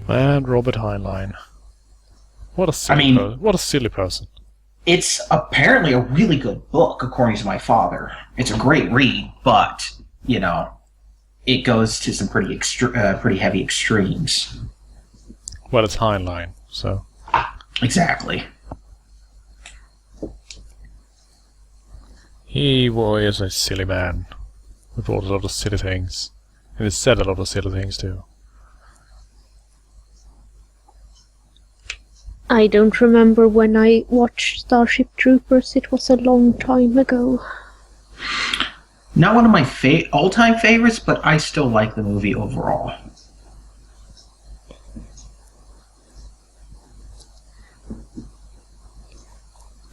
And Robert Heinlein. What a silly person. It's apparently a really good book, according to my father. It's a great read, but, you know, it goes to some pretty heavy extremes. Well, it's Heinlein, so... Exactly. He was a silly man who thought a lot of silly things. And he said a lot of silly things, too. I don't remember when I watched Starship Troopers. It was a long time ago. Not one of my all-time favorites, but I still like the movie overall.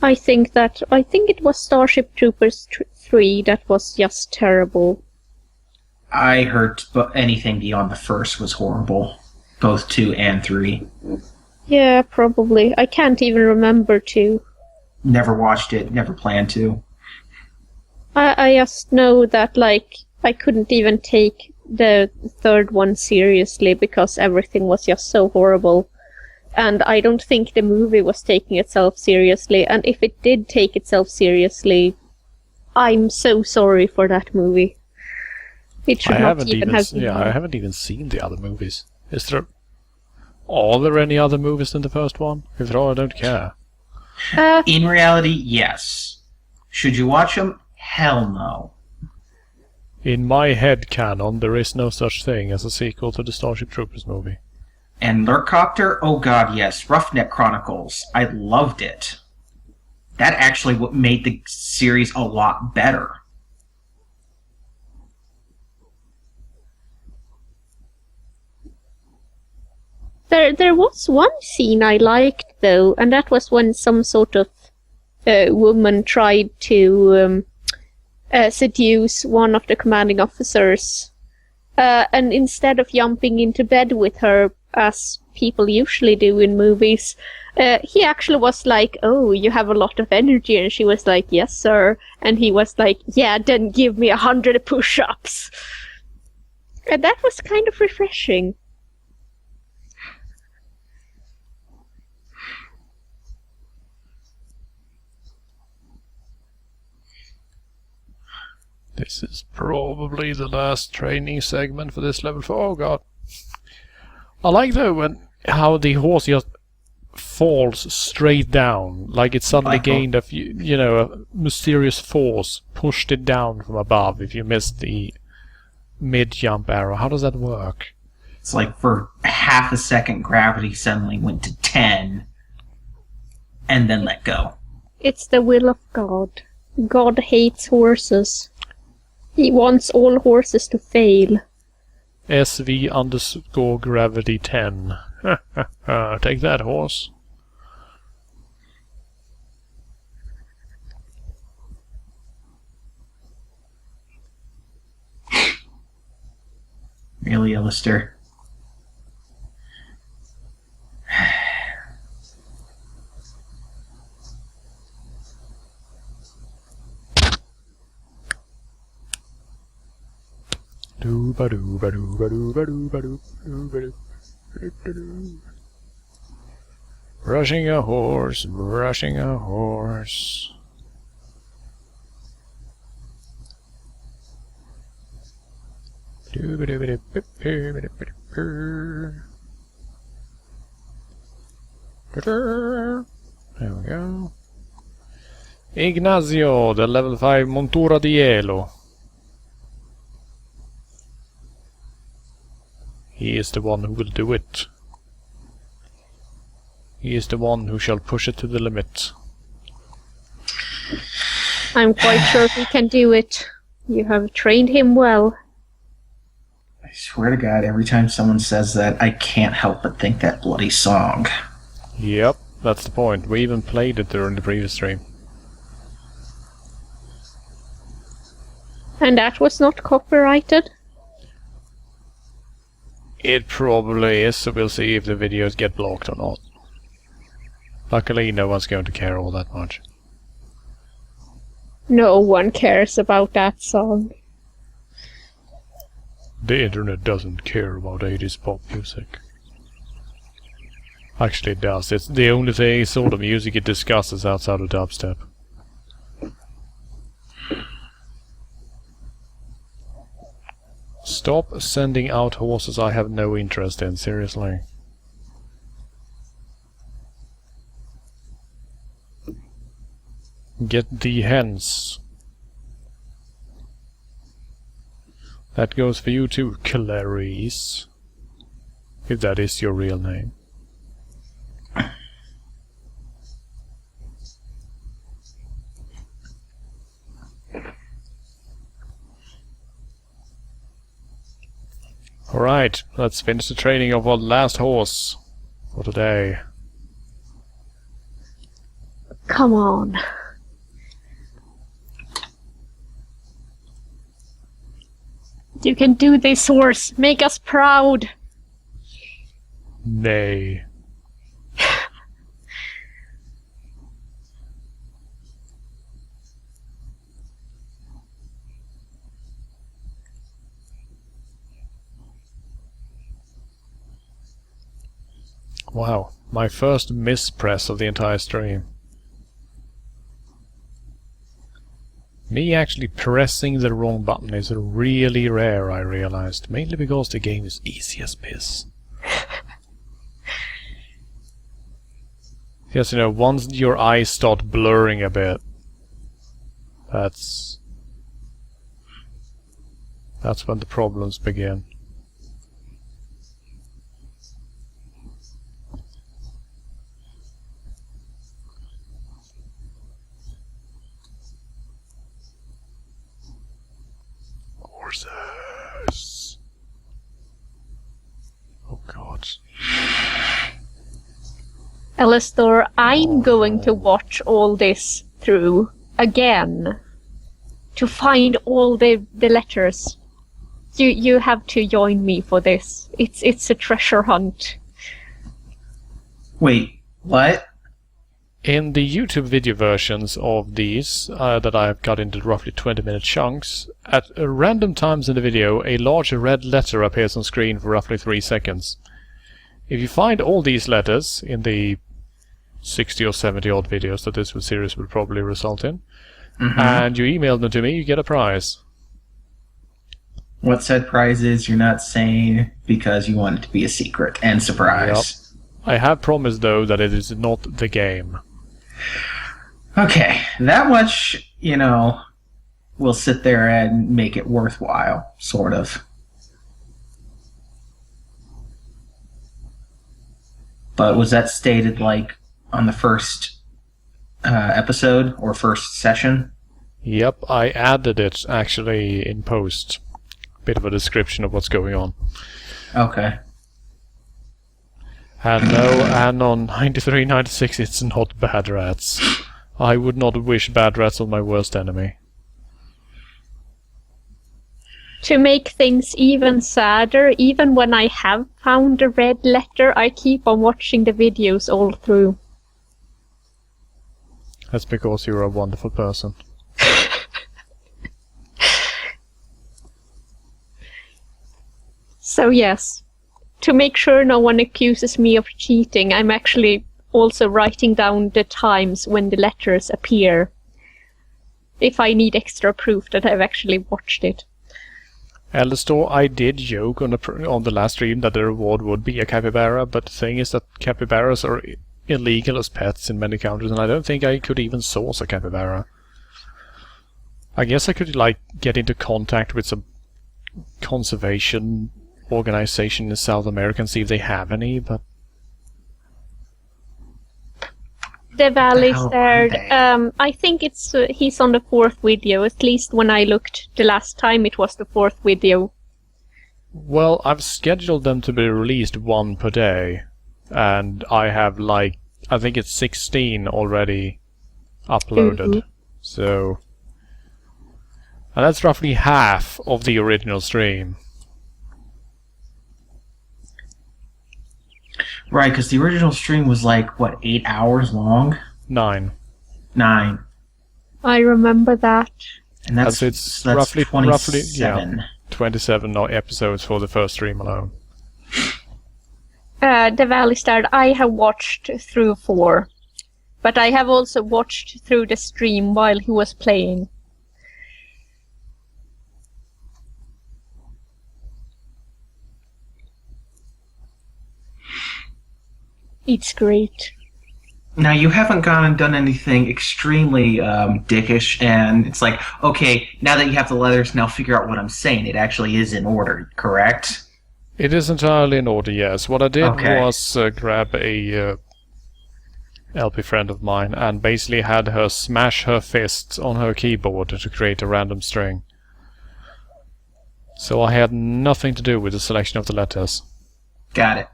I think it was Starship Troopers 3 that was just terrible. I heard anything beyond the first was horrible. Both 2 and 3. Yeah, probably. I can't even remember 2. Never watched it, never planned to. I just know that, like, I couldn't even take the third one seriously because everything was just so horrible. And I don't think the movie was taking itself seriously, and if it did take itself seriously, I'm so sorry for that movie. It should not even have been. Yeah, I haven't even seen the other movies. Are there any other movies than the first one? If there are, I don't care. In reality, yes. Should you watch them? Hell no. In my head canon, there is no such thing as a sequel to the Starship Troopers movie. And Lurkcopter? Oh god, yes. Roughneck Chronicles. I loved it. That actually made the series a lot better. There was one scene I liked, though, and that was when some sort of woman tried to seduce one of the commanding officers. And instead of jumping into bed with her, as people usually do in movies, he actually was like, "Oh, you have a lot of energy," and she was like, "Yes, sir." And he was like, "Yeah, then give me 100 push-ups." And that was kind of refreshing. This is probably the last training segment for this level 4. Oh god. I like though how the horse just falls straight down, like it suddenly gained a mysterious force, pushed it down from above if you missed the mid-jump arrow. How does that work? It's like for half a second gravity suddenly went to 10 and then let go. It's the will of God. God hates horses. He wants all horses to fail. SV_gravity 10. Take that, horse. Really, Alistair? Brushing a horse, brushing a horse. There we go. Ignacio, the level 5 Montura di Hielo. He is the one who will do it. He is the one who shall push it to the limit. I'm quite sure he can do it. You have trained him well. I swear to God, every time someone says that, I can't help but think that bloody song. Yep, that's the point. We even played it during the previous stream. And that was not copyrighted? It probably is, so we'll see if the videos get blocked or not. Luckily, no one's going to care all that much. No one cares about that song. The internet doesn't care about 80s pop music. Actually, it does. It's the only sort of music it discusses outside of dubstep. Stop sending out horses I have no interest in, seriously. Get the hens. That goes for you too, Clarice. If that is your real name. Alright, let's finish the training of our last horse for today. Come on. You can do this, horse. Make us proud. Nay. Wow, my first mispress of the entire stream. Me actually pressing the wrong button is really rare, I realized. Mainly because the game is easy as piss. Yes, you know, once your eyes start blurring a bit, that's when the problems begin. Horses. Oh god. Alastor, I'm going to watch all this through again to find all the letters. You have to join me for this. It's a treasure hunt. Wait, what? In the YouTube video versions of these, that I have cut into roughly 20-minute chunks, at random times in the video, a large red letter appears on screen for roughly 3 seconds. If you find all these letters in the 60 or 70 odd videos that this series will probably result in, and you email them to me, you get a prize. What said prize is, you're not saying because you want it to be a secret and surprise. Yep. I have promised, though, that it is not the game. Okay, that much, you know, we'll sit there and make it worthwhile, sort of. But was that stated, like, on the first episode or first session? Yep, I added it, actually, in post. Bit of a description of what's going on. Okay. And no, and on 93, 96, it's not bad rats. I would not wish bad rats on my worst enemy. To make things even sadder, even when I have found a red letter, I keep on watching the videos all through. That's because you're a wonderful person. So yes, to make sure no one accuses me of cheating, I'm actually also writing down the times when the letters appear, if I need extra proof that I've actually watched it. Alastor, I did joke on the last stream that the reward would be a capybara, but the thing is that capybaras are illegal as pets in many countries, and I don't think I could even source a capybara. I guess I could, like, get into contact with some conservation organization in South America and see if they have any, but... The valley's hell there. are they? I think it's he's on the 4th video. At least when I looked the last time, it was the 4th video. Well, I've scheduled them to be released one per day, and I have, like, I think it's 16 already uploaded. So... And that's roughly half of the original stream. Right, because the original stream was like, what, 8 hours long? 9. 9. I remember that. And that's, It's that's roughly 27. 27 episodes for the first stream alone. The Valley Star, I have watched through 4. But I have also watched through the stream while he was playing. It's great. Now, you haven't gone and done anything extremely dickish, and it's like, okay, now that you have the letters, now figure out what I'm saying. It actually is in order, correct? It is entirely in order, yes. What I did Okay. was grab a LP friend of mine and basically had her smash her fists on her keyboard to create a random string. So I had nothing to do with the selection of the letters. Got it.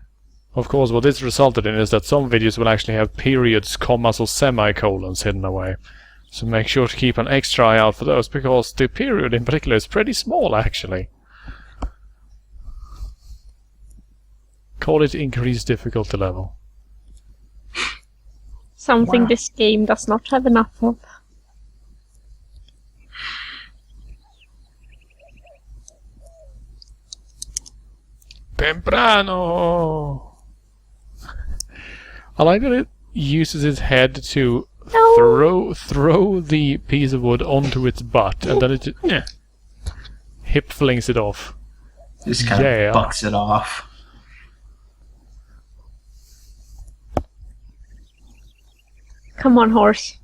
Of course, what this resulted in is that some videos will actually have periods, commas, or semicolons hidden away. So make sure to keep an extra eye out for those, because the period in particular is pretty small, actually. Call it increased difficulty level. Something Wow. this game does not have enough of. Temprano! I like that it uses its head to No. throw the piece of wood onto its butt, and then it just, hip flings it off. Just kind Yeah. of bucks it off. Come on, horse.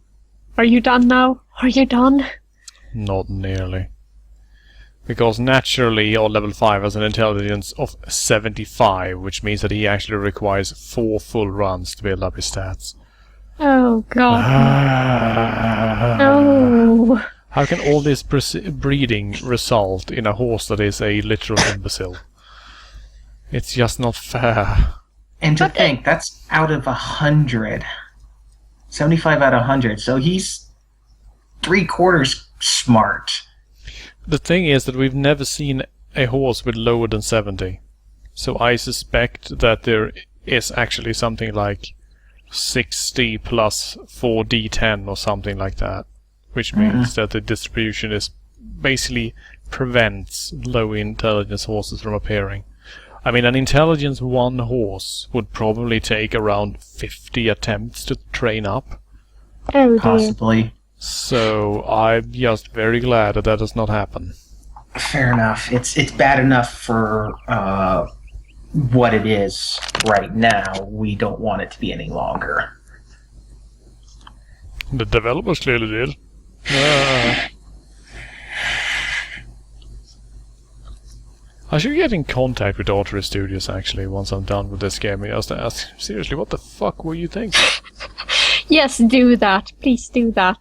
Are you done now? Are you done? Not nearly. Because naturally, your level 5 has an intelligence of 75, which means that he actually requires 4 full runs to build up his stats. Oh, God. No. How can all this breeding result in a horse that is a literal imbecile? It's just not fair. And to But, think, that's out of 100. 75 out of 100, so he's 3/4 smart. The thing is that we've never seen a horse with lower than 70. So I suspect that there is actually something like 60 plus 4d10 or something like that. Which means that the distribution is basically prevents low intelligence horses from appearing. I mean, an intelligence 1 horse would probably take around 50 attempts to train up. Oh, dear. Possibly. So I'm just very glad that that does not happen. Fair enough. It's bad enough for what it is right now. We don't want it to be any longer. The developers clearly did. I should get in contact with Artery Studios actually once I'm done with this game and just ask, seriously, what the fuck were you thinking? Yes, do that. Please do that.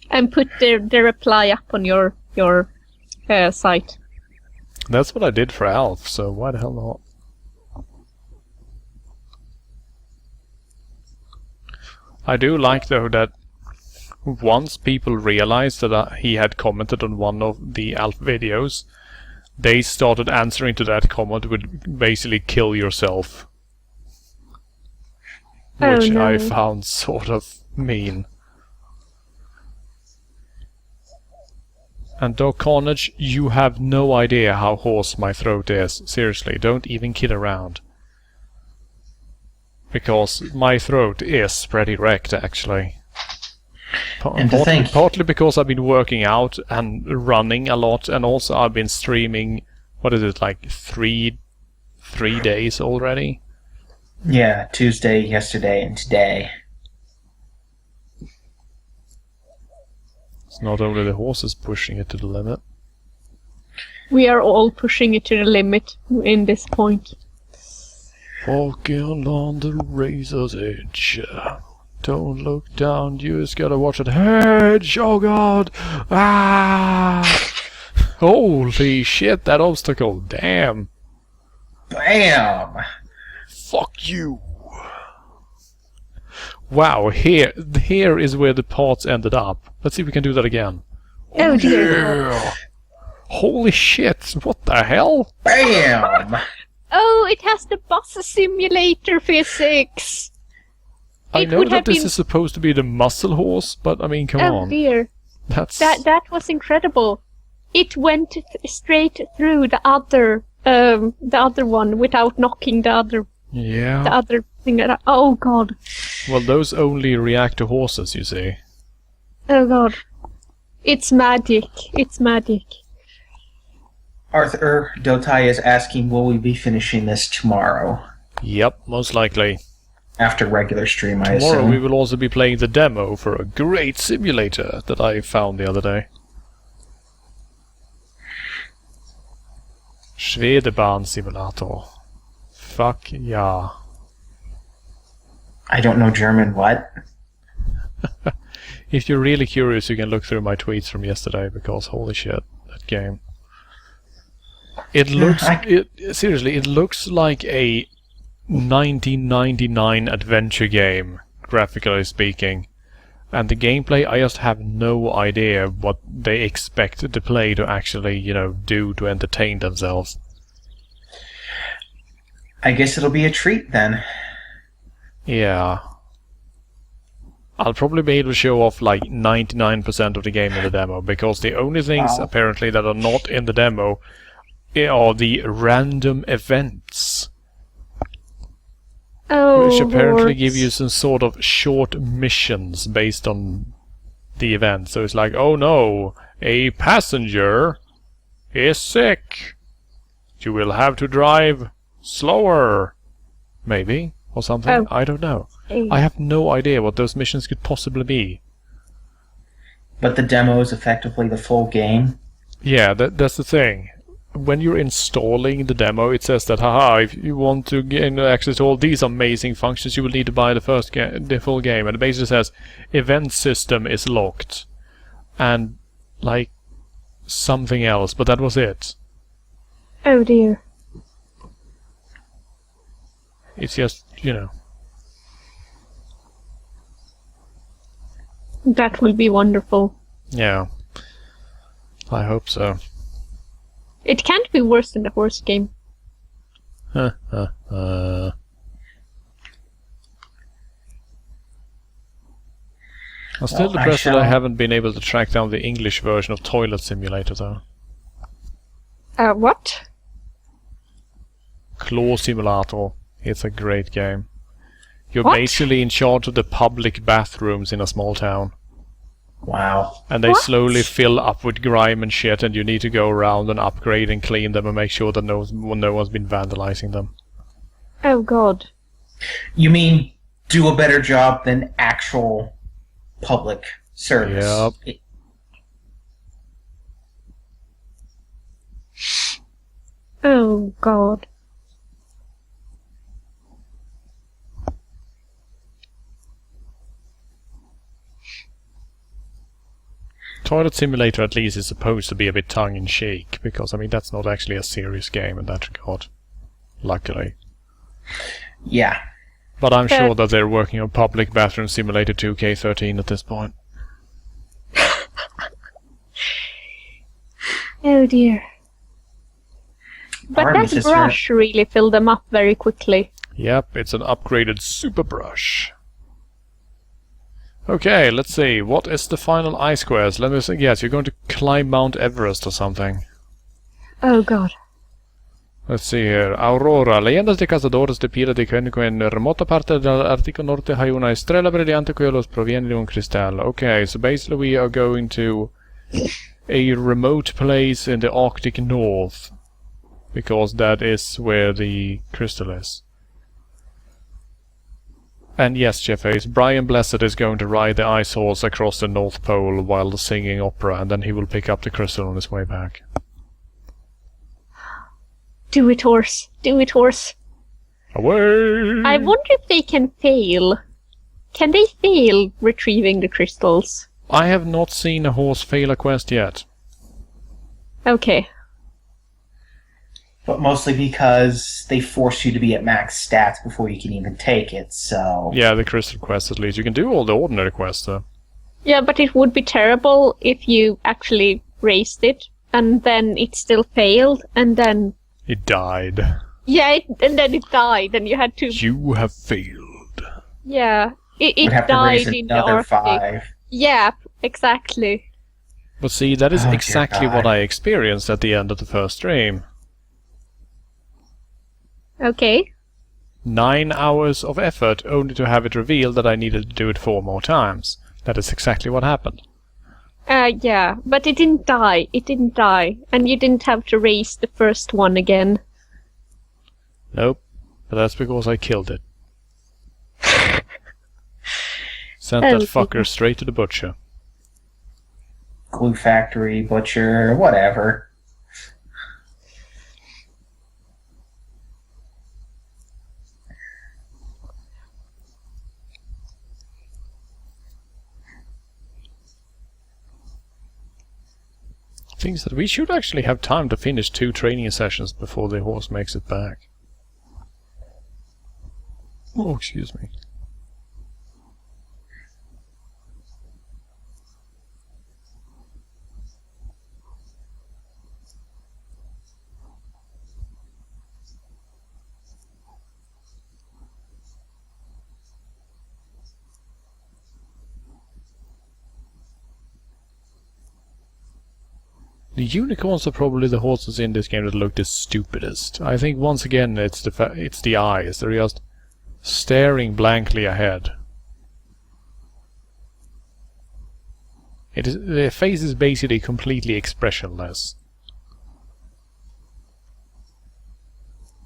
And put the reply up on your site. That's what I did for Alf, so why the hell not? I do like though that once people realized that he had commented on one of the Alf videos, they started answering to that comment with basically kill yourself. Oh, Which no. I found sort of mean. And Dog Carnage, you have no idea how hoarse my throat is. Seriously, don't even kid around. Because my throat is pretty wrecked, actually. And to think- Partly because I've been working out and running a lot, and also I've been streaming, what is it, like three days already? Yeah, Tuesday, yesterday, and today. It's not only the horses pushing it to the limit. We are all pushing it to the limit in this point. Walking on the razor's edge. Don't look down, you just gotta watch it. Hedge! Oh god! Ah! Holy shit, that obstacle. Damn. Bam! Fuck you. Wow, here is where the parts ended up. Let's see if we can do that again. Oh dear. Yeah. Holy shit, what the hell? Bam! Oh, it has the bus simulator physics. I It know would that have this been- is supposed to be the muscle horse, but I mean, come Oh on. dear. That's... That was incredible. It went straight through the other one without knocking the other Yeah. The other thing that oh god. Well, those only react to horses, you see. Oh god. It's magic. It's magic. Arthur Dotai is asking, will we be finishing this tomorrow? Yep, most likely. After regular stream, I Tomorrow assume. we will also be playing the demo for a great simulator that I found the other day. Schwedebahn Simulator. Fuck yeah. I don't know German, what? If you're really curious, you can look through my tweets from yesterday, because holy shit, that game. It looks... seriously, it looks like a 1999 adventure game, graphically speaking. And the gameplay, I just have no idea what they expect the play to actually, do to entertain themselves. I guess it'll be a treat then. Yeah. I'll probably be able to show off like 99% of the game in the demo, because the only things Wow. apparently that are not in the demo are the random events, Oh, which apparently Lord. give you some sort of short missions based on the event. So it's like, oh no, a passenger is sick. You will have to drive slower. Maybe. Or something. Oh. I don't know. Hey. I have no idea what those missions could possibly be. But the demo is effectively the full game. Yeah, that's the thing. When you're installing the demo, it says that, haha, if you want to gain access to all these amazing functions, you will need to buy the full game. And it basically says, event system is locked. And, like, something else, but that was it. Oh dear. It's just, That will be wonderful. yeah. I hope so. It can't be worse than the horse game. I'm still Well, I depressed that I shall- haven't been able to track down the English version of Toilet Simulator, though. What? Claw Simulator. It's a great game. You're What? basically in charge of the public bathrooms in a small town. Wow. And they What? slowly fill up with grime and shit, and you need to go around and upgrade and clean them and make sure that no one's been vandalizing them. Oh god. You mean do a better job than actual public service? Yep. Oh god. Toilet Simulator at least is supposed to be a bit tongue-in-cheek, because, I mean, that's not actually a serious game in that regard. Luckily. Yeah. But I'm sure that they're working on Public Bathroom Simulator 2K13 at this point. Oh dear. But Artemis that is brush really filled them up very quickly. Yep, it's an upgraded Super Brush. Okay, let's see. What is the final I-squares? Let me see. Yes, you're going to climb Mount Everest or something. Oh god. Let's see here. Aurora. Leyendas de cazadores de piedra de Quenico en remota parte del Ártico Norte hay una estrella brillante que los proviene de un cristal. Okay, so basically we are going to a remote place in the Arctic North, because that is where the crystal is. And yes, Jeffface, Brian Blessed is going to ride the ice horse across the North Pole while singing opera, and then he will pick up the crystal on his way back. Do it, horse. Do it, horse. Away! I wonder if they can fail. Can they fail retrieving the crystals? I have not seen a horse fail a quest yet. Okay. But mostly because they force you to be at max stats before you can even take it, so... Yeah, the crystal quest at least. You can do all the ordinary quests though. Yeah, but it would be terrible if you actually raised it and then it still failed and then... It died. Yeah, and then it died and you had to... You have failed. Yeah. It Would have to raise died in the another Arctic. 5. Yeah, exactly. But see, that is Oh, dear exactly what God. I experienced at the end of the first stream. Okay. 9 hours of effort only to have it revealed that I needed to do it 4 more times. That is exactly what happened. Yeah, but it didn't die. It didn't die. And you didn't have to raise the first one again. Nope, but that's because I killed it. Sent Oh, that fucker straight to the butcher. Glue factory, butcher, whatever. Things that we should actually have time to finish 2 training sessions before the horse makes it back. Oh, excuse me. The unicorns are probably the horses in this game that look the stupidest. I think once again it's the eyes. They're just staring blankly ahead. Their face is basically completely expressionless.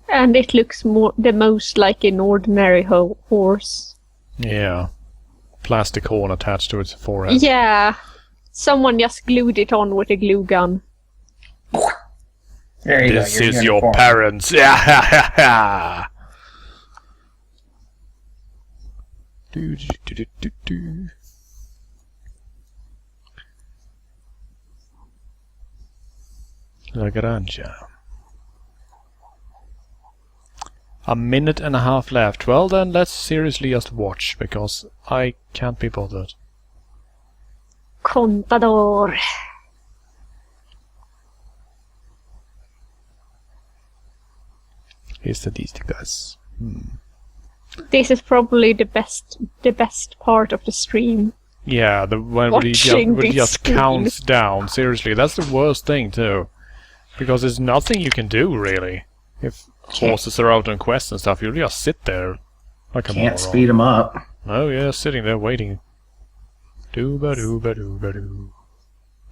And it looks the most like an ordinary horse. Yeah. Plastic horn attached to its forehead. Yeah. Someone just glued it on with a glue gun. There you This go. is your parents. Yeah, ha, ha, ha. Do, do, do, do, do, do. La Granja. A minute and a half left. Well then, let's seriously just watch, because I can't be bothered. Contador. Estadísticas. This is probably the best part of the stream. Yeah, when he Watching just this screen. counts down. Seriously, that's the worst thing too. Because there's nothing you can do, really. If horses are out on quests and stuff, you'll just sit there like a moron. Can't speed them up. Oh yeah, sitting there waiting. Doo-ba-doo-ba-doo-ba-doo.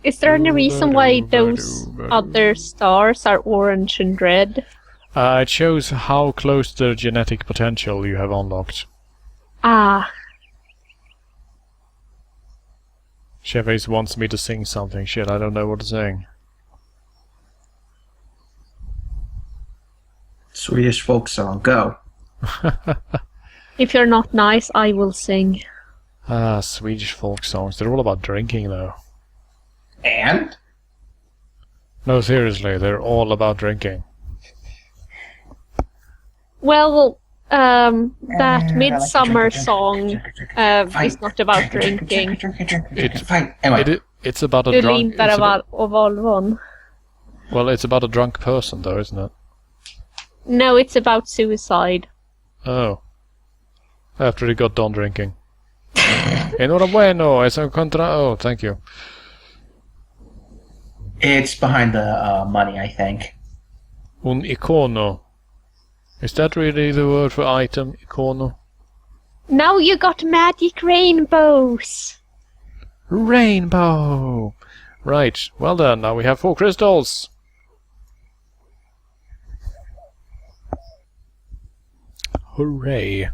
Is there any reason why those other stars are orange and red? It shows how close to the genetic potential you have unlocked. Ah, Cheves wants me to sing something. Shit, I don't know what to sing. Swedish folk song, go. if you're not nice, I will sing. Swedish folk songs. They're all about drinking, though. And? No, seriously, they're all about drinking. Well, that Midsummer song is not about drinking. It's about a Du drunk... lintar av Volvon. Well, it's about a drunk person, though, isn't it? No, it's about suicide. Oh. After he got done drinking. Enhorabuena, es un contra... Oh, thank you. It's behind the money, I think. Un icono. Is that really the word for item, icono? Now you got magic rainbows! Rainbow! Right, well then, now we have 4 crystals. Hooray.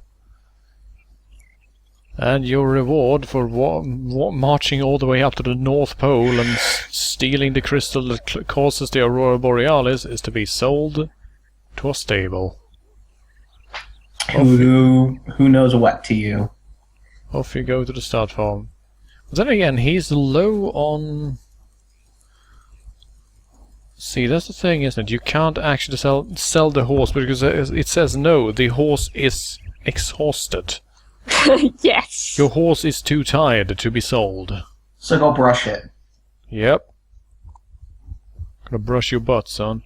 And your reward for marching all the way up to the North Pole and stealing the crystal that causes the Aurora Borealis is to be sold to a stable. Who knows what to you? Off you go to the start farm. But then again, he's low on... See, that's the thing, isn't it? You can't actually sell the horse because it says no, the horse is exhausted. Yes! Your horse is too tired to be sold. So go brush it. Yep. Gonna brush your butt, son.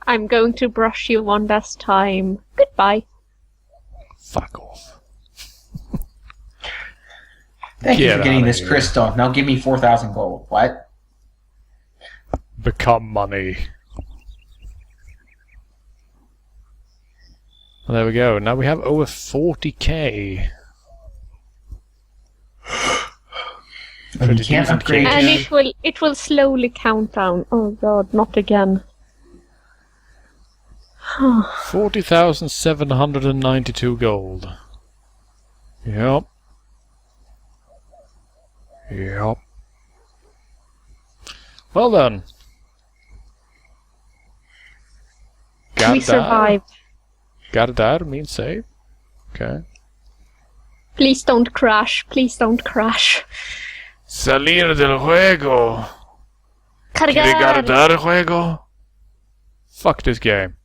I'm going to brush you one last time. Goodbye. Fuck off. Thank you Get for getting outta this here. crystal. Now give me 4,000 gold. What? Become money. Well, there we go. Now we have over 40k. And you can't decent upgrade. kit. And it will slowly count down. Oh god, not again. 40,792 gold. Yep. Yep. Well then. Got We it there. survived. Got it there, means save. Okay. Please don't crash. Please don't crash. Salir del juego. Cargar. Cargar del juego. Fuck this game.